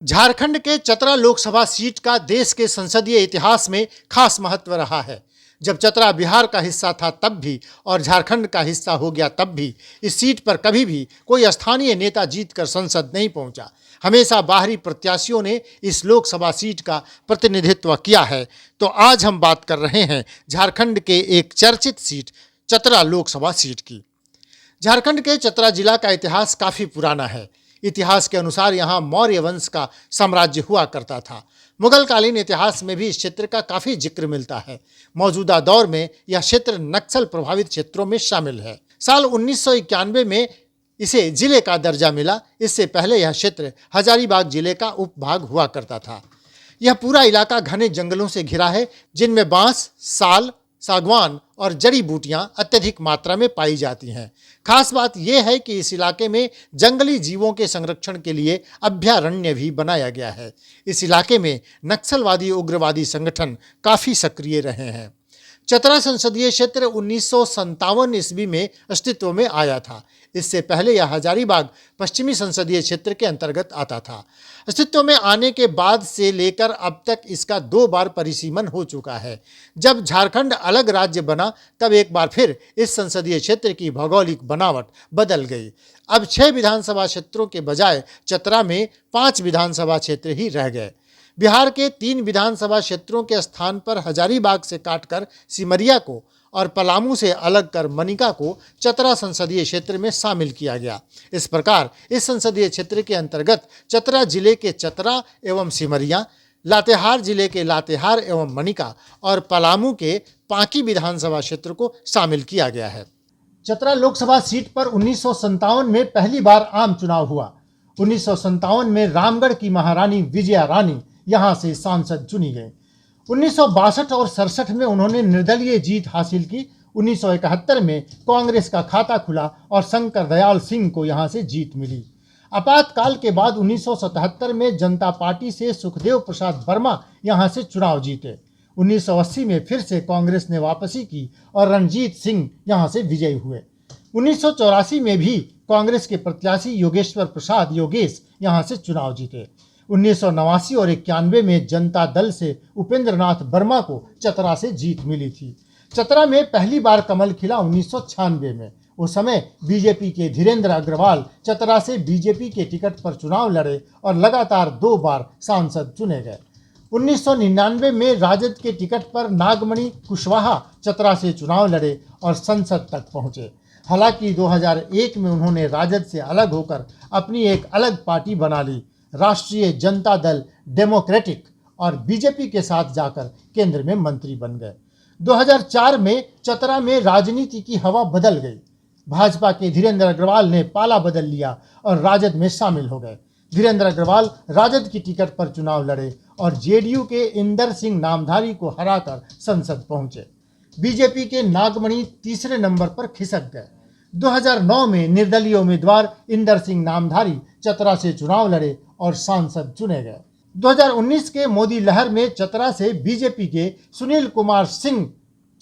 झारखंड के चतरा लोकसभा सीट का देश के संसदीय इतिहास में खास महत्व रहा है। जब चतरा बिहार का हिस्सा था तब भी और झारखंड का हिस्सा हो गया तब भी इस सीट पर कभी भी कोई स्थानीय नेता जीतकर संसद नहीं पहुंचा। हमेशा बाहरी प्रत्याशियों ने इस लोकसभा सीट का प्रतिनिधित्व किया है। तो आज हम बात कर रहे हैं झारखंड के एक चर्चित सीट चतरा लोकसभा सीट की। झारखंड के चतरा जिला का इतिहास काफ़ी पुराना है। इतिहास के अनुसार यहाँ मौर्य वंश का साम्राज्य हुआ करता था। मुगल कालीन इतिहास में भी इस क्षेत्र का काफ़ी जिक्र मिलता है। मौजूदा दौर में यह क्षेत्र नक्सल प्रभावित क्षेत्रों में शामिल है। साल 1991 में इसे जिले का दर्जा मिला। इससे पहले यह क्षेत्र हजारीबाग जिले का उपभाग हुआ करता था। यह पूरा इलाका घने जंगलों से घिरा है, जिनमें बांस, साल, सागवान और जड़ी बूटियां अत्यधिक मात्रा में पाई जाती हैं। खास बात यह है कि इस इलाके में जंगली जीवों के संरक्षण के लिए अभयारण्य भी बनाया गया है। इस इलाके में नक्सलवादी उग्रवादी संगठन काफ़ी सक्रिय रहे हैं। चतरा संसदीय क्षेत्र 1957 ईस्वी में अस्तित्व में आया था। इससे पहले यह हजारीबाग पश्चिमी संसदीय क्षेत्र के अंतर्गत आता था। अस्तित्व में आने के बाद से लेकर अब तक इसका 2 बार परिसीमन हो चुका है। जब झारखंड अलग राज्य बना तब एक बार फिर इस संसदीय क्षेत्र की भौगोलिक बनावट बदल गई। अब 6 विधानसभा क्षेत्रों के बजाय चतरा में 5 विधानसभा क्षेत्र ही रह गए। बिहार के 3 विधानसभा क्षेत्रों के स्थान पर हजारीबाग से काटकर सिमरिया को और पलामू से अलग कर मनिका को चतरा संसदीय क्षेत्र में शामिल किया गया। इस प्रकार इस संसदीय क्षेत्र के अंतर्गत चतरा जिले के चतरा एवं सिमरिया, लातेहार जिले के लातेहार एवं मनिका और पलामू के पांकी विधानसभा क्षेत्र को शामिल किया गया है। चतरा लोकसभा सीट पर 1957 में पहली बार आम चुनाव हुआ। 1957 में रामगढ़ की महारानी विजया रानी यहां से सांसद चुनी गई। 1962 और 67 में उन्होंने निर्दलीय जीत हासिल की। 1971 में कांग्रेस का खाता खुला और शंकर दयाल सिंह को यहां से जीत मिली। आपातकाल के बाद 1977 में जनता पार्टी से सुखदेव प्रसाद वर्मा यहां से चुनाव जीते। 1980 में फिर से कांग्रेस ने वापसी की और रणजीत सिंह यहां से विजयी हुए। 1984 में भी कांग्रेस के प्रत्याशी योगेश्वर प्रसाद योगेश यहां से चुनाव जीते। 1989 और 91 में जनता दल से उपेंद्र नाथ वर्मा को चतरा से जीत मिली थी। चतरा में पहली बार कमल खिला 1996 में। उस समय बीजेपी के धीरेन्द्र अग्रवाल चतरा से बीजेपी के टिकट पर चुनाव लड़े और लगातार 2 बार सांसद चुने गए। 1999 में राजद के टिकट पर नागमणि कुशवाहा चतरा से चुनाव लड़े और संसद तक पहुंचे। हालांकि 2001 में उन्होंने राजद से अलग होकर अपनी एक अलग पार्टी बना ली, राष्ट्रीय जनता दल डेमोक्रेटिक, और बीजेपी के साथ जाकर केंद्र में मंत्री बन गए। 2004 में चतरा में राजनीति की हवा बदल गई। भाजपा के धीरेन्द्र अग्रवाल ने पाला बदल लिया और राजद में शामिल हो गए। धीरेन्द्र अग्रवाल राजद की टिकट पर चुनाव लड़े और जेडीयू के इंदर सिंह नामधारी को हराकर संसद पहुंचे। बीजेपी के नागमणि तीसरे नंबर पर खिसक गए। 2009 में निर्दलीय उम्मीदवार इंदर सिंह नामधारी चतरा से चुनाव लड़े और सांसद चुने गए। 2019 के मोदी लहर में चतरा से बीजेपी के सुनील कुमार सिंह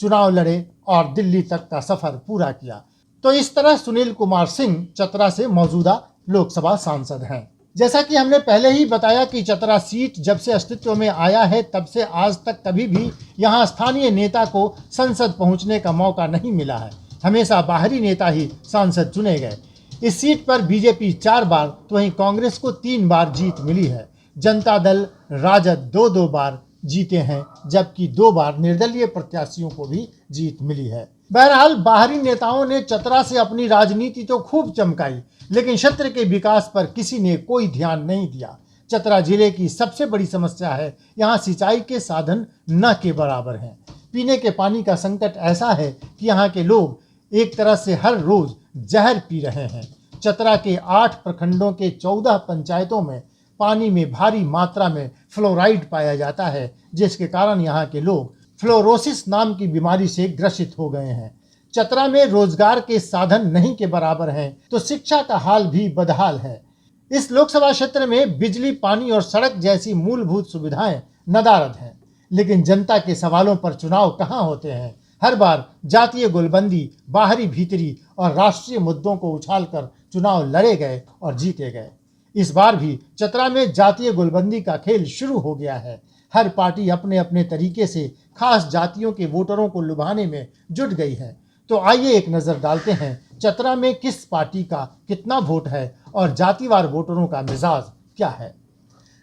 चुनाव लड़े और दिल्ली तक का सफर पूरा किया। तो इस तरह सुनील कुमार सिंह चतरा से मौजूदा लोकसभा सांसद हैं। जैसा कि हमने पहले ही बताया कि चतरा सीट जब से अस्तित्व में आया है तब से आज तक कभी भी यहाँ स्थानीय नेता को संसद पहुँचने का मौका नहीं मिला है। हमेशा बाहरी नेता ही सांसद चुने गए। इस सीट पर बीजेपी 4 बार तो वहीं कांग्रेस को 3 बार जीत मिली है। जनता दल, राजद 2-2 बार जीते हैं, जबकि 2 बार निर्दलीय प्रत्याशियों को भी जीत मिली है। बहरहाल बाहरी नेताओं ने चतरा से अपनी राजनीति तो खूब चमकाई, लेकिन क्षेत्र के विकास पर किसी ने कोई ध्यान नहीं दिया। चतरा जिले की सबसे बड़ी समस्या है यहाँ सिंचाई के साधन न के बराबर हैं। पीने के पानी का संकट ऐसा है कि यहाँ के लोग एक तरह से हर रोज जहर पी रहे हैं। चतरा के 8 प्रखंडों के 14 पंचायतों में पानी में भारी मात्रा में फ्लोराइड पाया जाता है, जिसके कारण यहाँ के लोग फ्लोरोसिस नाम की बीमारी से ग्रसित हो गए हैं। चतरा में रोजगार के साधन नहीं के बराबर हैं, तो शिक्षा का हाल भी बदहाल है। इस लोकसभा क्षेत्र में बिजली, पानी और सड़क जैसी मूलभूत सुविधाएं नदारद हैं, लेकिन जनता के सवालों पर चुनाव कहाँ होते हैं। हर बार जातीय गोलबंदी, बाहरी भीतरी और राष्ट्रीय मुद्दों को उछालकर चुनाव लड़े गए और जीते गए। इस बार भी चतरा में जातीय गोलबंदी का खेल शुरू हो गया है। हर पार्टी अपने अपने तरीके से खास जातियों के वोटरों को लुभाने में जुट गई है। तो आइए एक नज़र डालते हैं चतरा में किस पार्टी का कितना वोट है और जातिवार वोटरों का मिजाज क्या है।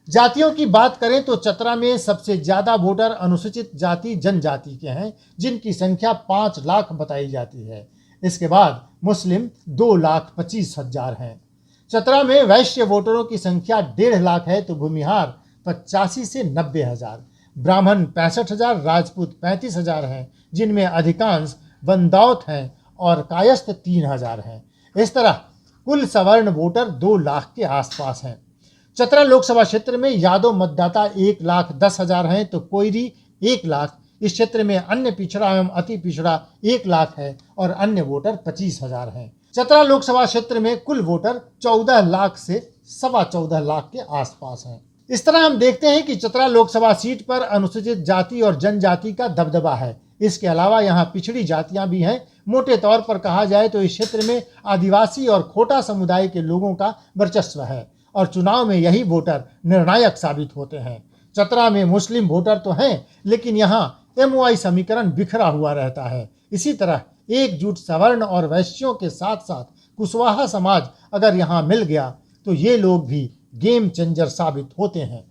जातियों की बात करें तो चतरा में सबसे ज़्यादा वोटर अनुसूचित जाति जनजाति के हैं, जिनकी संख्या 5 लाख बताई जाती है। इसके बाद मुस्लिम 2,25,000 हैं। चतरा में वैश्य वोटरों की संख्या 1.5 लाख है, तो भूमिहार 85 से 90,000, ब्राह्मण 65,000, राजपूत 35,000 हैं, जिनमें अधिकांश बंदौत हैं और कायस्थ 3,000 हैं। इस तरह कुल सवर्ण वोटर 2 लाख के आसपास हैं। चतरा लोकसभा क्षेत्र में यादव मतदाता 1,10,000 हैं, तो कोयरी 1 लाख। इस क्षेत्र में अन्य पिछड़ा एवं अति पिछड़ा 1 लाख है और अन्य वोटर 25,000 हैं। चतरा लोकसभा क्षेत्र में कुल वोटर 14 लाख से 14.25 लाख के आसपास हैं। इस तरह हम देखते हैं कि चतरा लोकसभा सीट पर अनुसूचित जाति और जनजाति का दबदबा है। इसके अलावा यहाँ पिछड़ी जातियां भी हैं। मोटे तौर पर कहा जाए तो इस क्षेत्र में आदिवासी और खोटा समुदाय के लोगों का वर्चस्व है और चुनाव में यही वोटर निर्णायक साबित होते हैं। चतरा में मुस्लिम वोटर तो हैं, लेकिन यहाँ MOI समीकरण बिखरा हुआ रहता है। इसी तरह एकजुट सवर्ण और वैश्यों के साथ साथ कुशवाहा समाज अगर यहाँ मिल गया तो ये लोग भी गेम चेंजर साबित होते हैं।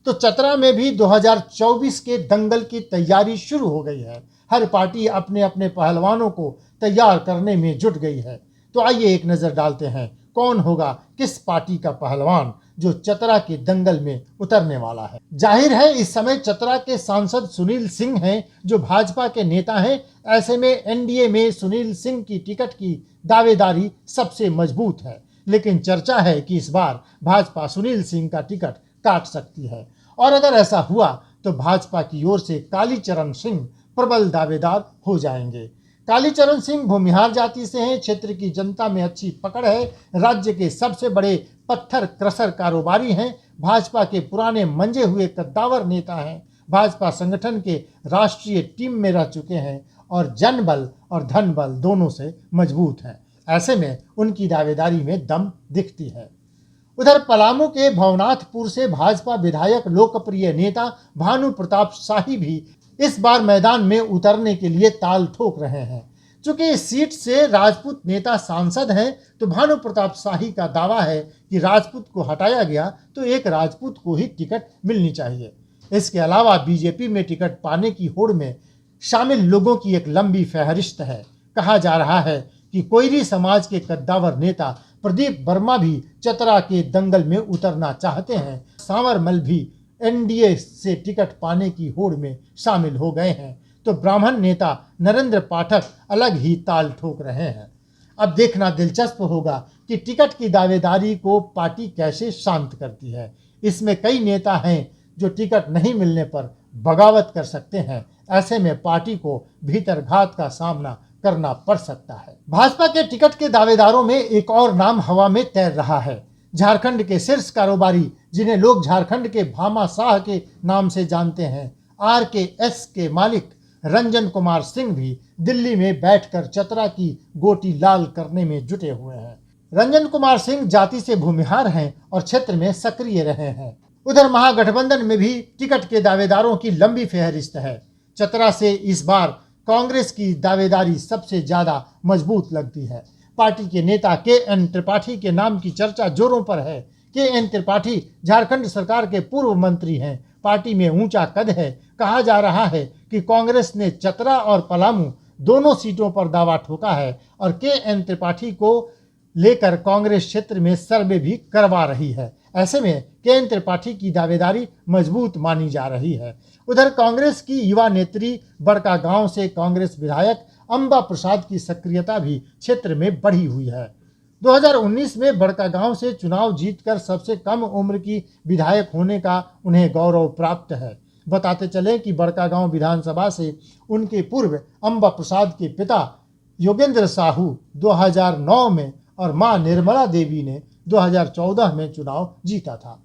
तो चतरा में भी 2024 के दंगल की तैयारी शुरू हो गई है। हर पार्टी अपने अपने पहलवानों को तैयार करने में जुट गई है। तो आइए एक नज़र डालते हैं कौन होगा किस पार्टी का पहलवान जो चतरा के दंगल में उतरने वाला है। जाहिर है इस समय चतरा के सांसद सुनील सिंह हैं, जो भाजपा के नेता हैं। ऐसे में NDA में सुनील सिंह की टिकट की दावेदारी सबसे मजबूत है, लेकिन चर्चा है कि इस बार भाजपा सुनील सिंह का टिकट काट सकती है और अगर ऐसा हुआ तो भाजपा की ओर से कालीचरण सिंह प्रबल दावेदार हो जाएंगे। कालीचरण सिंह भूमिहार जाति से हैं। क्षेत्र की जनता में अच्छी पकड़ है। राज्य के सबसे बड़े पत्थर क्रशर कारोबारी हैं। भाजपा के पुराने मंजे हुए कद्दावर नेता हैं। भाजपा संगठन के राष्ट्रीय टीम में रह चुके हैं और जनबल और धन बल दोनों से मजबूत हैं। ऐसे में उनकी दावेदारी में दम दिखती है। उधर पलामू के भवनाथपुर से भाजपा विधायक लोकप्रिय नेता भानु प्रताप शाही भी इस बार मैदान में उतरने के लिए ताल ठोक रहे हैं। चूंकि इस सीट से राजपूत नेता सांसद हैं, तो भानु प्रताप शाही का दावा है कि राजपूत को हटाया गया तो एक राजपूत को ही टिकट मिलनी चाहिए। इसके अलावा बीजेपी में टिकट पाने की होड़ में शामिल लोगों की एक लंबी फहरिस्त है। कहा जा रहा है कि कोयरी समाज के कद्दावर नेता प्रदीप वर्मा भी चतरा के दंगल में उतरना चाहते हैं। सांवरमल भी NDA से टिकट पाने की होड़ में शामिल हो गए हैं, तो ब्राह्मण नेता नरेंद्र पाठक अलग ही ताल ठोक रहे हैं। अब देखना दिलचस्प होगा कि टिकट की दावेदारी को पार्टी कैसे शांत करती है। इसमें कई नेता हैं जो टिकट नहीं मिलने पर बगावत कर सकते हैं। ऐसे में पार्टी को भीतरघात का सामना करना पड़ सकता है। भाजपा के टिकट के दावेदारों में एक और नाम हवा में तैर रहा है। झारखंड के शीर्ष कारोबारी, जिन्हें लोग झारखंड के भामा शाह के नाम से जानते हैं, RKS के मालिक रंजन कुमार सिंह भी दिल्ली में बैठकर चतरा की गोटी लाल करने में जुटे हुए हैं। रंजन कुमार सिंह जाति से भूमिहार हैं और क्षेत्र में सक्रिय रहे हैं। उधर महागठबंधन में भी टिकट के दावेदारों की लंबी फहरिस्त है। चतरा से इस बार कांग्रेस की दावेदारी सबसे ज्यादा मजबूत लगती है। पार्टी के नेता KN त्रिपाठी के नाम की चर्चा जोरों पर है। KN त्रिपाठी झारखंड सरकार के पूर्व मंत्री हैं। पार्टी में ऊंचा कद है। कहा जा रहा है कि कांग्रेस ने चतरा और पलामू दोनों सीटों पर दावा ठोका है और KN त्रिपाठी को लेकर कांग्रेस क्षेत्र में सर्वे भी करवा रही है। ऐसे में KN त्रिपाठी की दावेदारी मजबूत मानी जा रही है। उधर कांग्रेस की युवा नेत्री बड़कागांव से कांग्रेस विधायक अंबा प्रसाद की सक्रियता भी क्षेत्र में बढ़ी हुई है। 2019 में बड़कागांव से चुनाव जीतकर सबसे कम उम्र की विधायक होने का उन्हें गौरव प्राप्त है। बताते चले कि बड़कागांव विधानसभा से उनके पूर्व अंबा प्रसाद के पिता योगेंद्र साहू 2009 में और मां निर्मला देवी ने 2014 में चुनाव जीता था,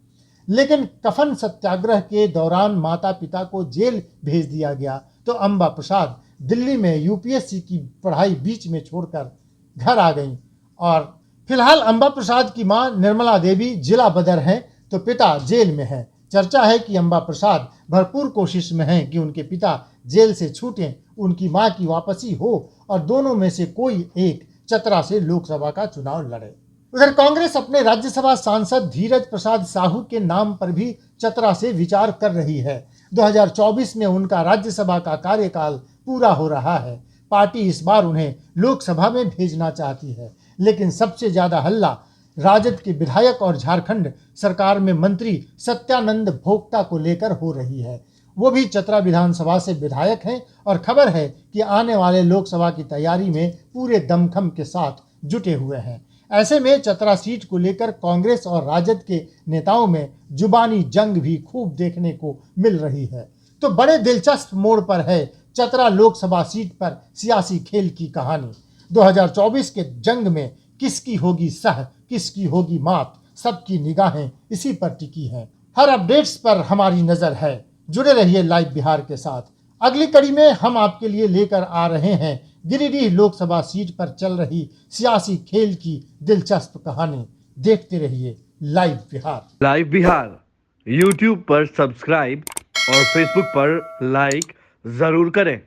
लेकिन कफन सत्याग्रह के दौरान माता पिता को जेल भेज दिया गया तो अंबा प्रसाद दिल्ली में UPSC की पढ़ाई बीच में छोड़कर घर आ गईं और फिलहाल अंबा प्रसाद की मां निर्मला देवी जिला बदर हैं तो पिता जेल में हैं। चर्चा है कि अंबा प्रसाद भरपूर कोशिश में हैं कि उनके पिता जेल से छूटें, उनकी मां की वापसी हो और दोनों में से कोई एक चतरा से लोकसभा का चुनाव लड़े। उधर कांग्रेस अपने राज्यसभा सांसद धीरज प्रसाद साहू के नाम पर भी चतरा से विचार कर रही है। 2024 में उनका राज्यसभा का कार्यकाल पूरा हो रहा है। पार्टी इस बार उन्हें लोकसभा में भेजना चाहती है, लेकिन सबसे ज्यादा हल्ला राजद के विधायक और झारखंड सरकार में मंत्री सत्यानंद भोक्ता को लेकर हो रही है। वो भी चतरा विधानसभा से विधायक हैं और खबर है कि आने वाले लोकसभा की तैयारी में पूरे दमखम के साथ जुटे हुए हैं। ऐसे में चतरा सीट को लेकर कांग्रेस और राजद के नेताओं में जुबानी जंग भी खूब देखने को मिल रही है। तो बड़े दिलचस्प मोड़ पर है चतरा लोकसभा सीट पर सियासी खेल की कहानी। 2024 के जंग में किसकी होगी सह, किसकी होगी मात, सबकी निगाहें इसी पर टिकी हैं। हर अपडेट्स पर हमारी नजर है। जुड़े रहिए लाइव बिहार के साथ। अगली कड़ी में हम आपके लिए लेकर आ रहे हैं गिरिडीह लोकसभा सीट पर चल रही सियासी खेल की दिलचस्प कहानी। देखते रहिए live Bihar. Live Bihar YouTube पर सब्सक्राइब और फेसबुक पर लाइक जरूर करें।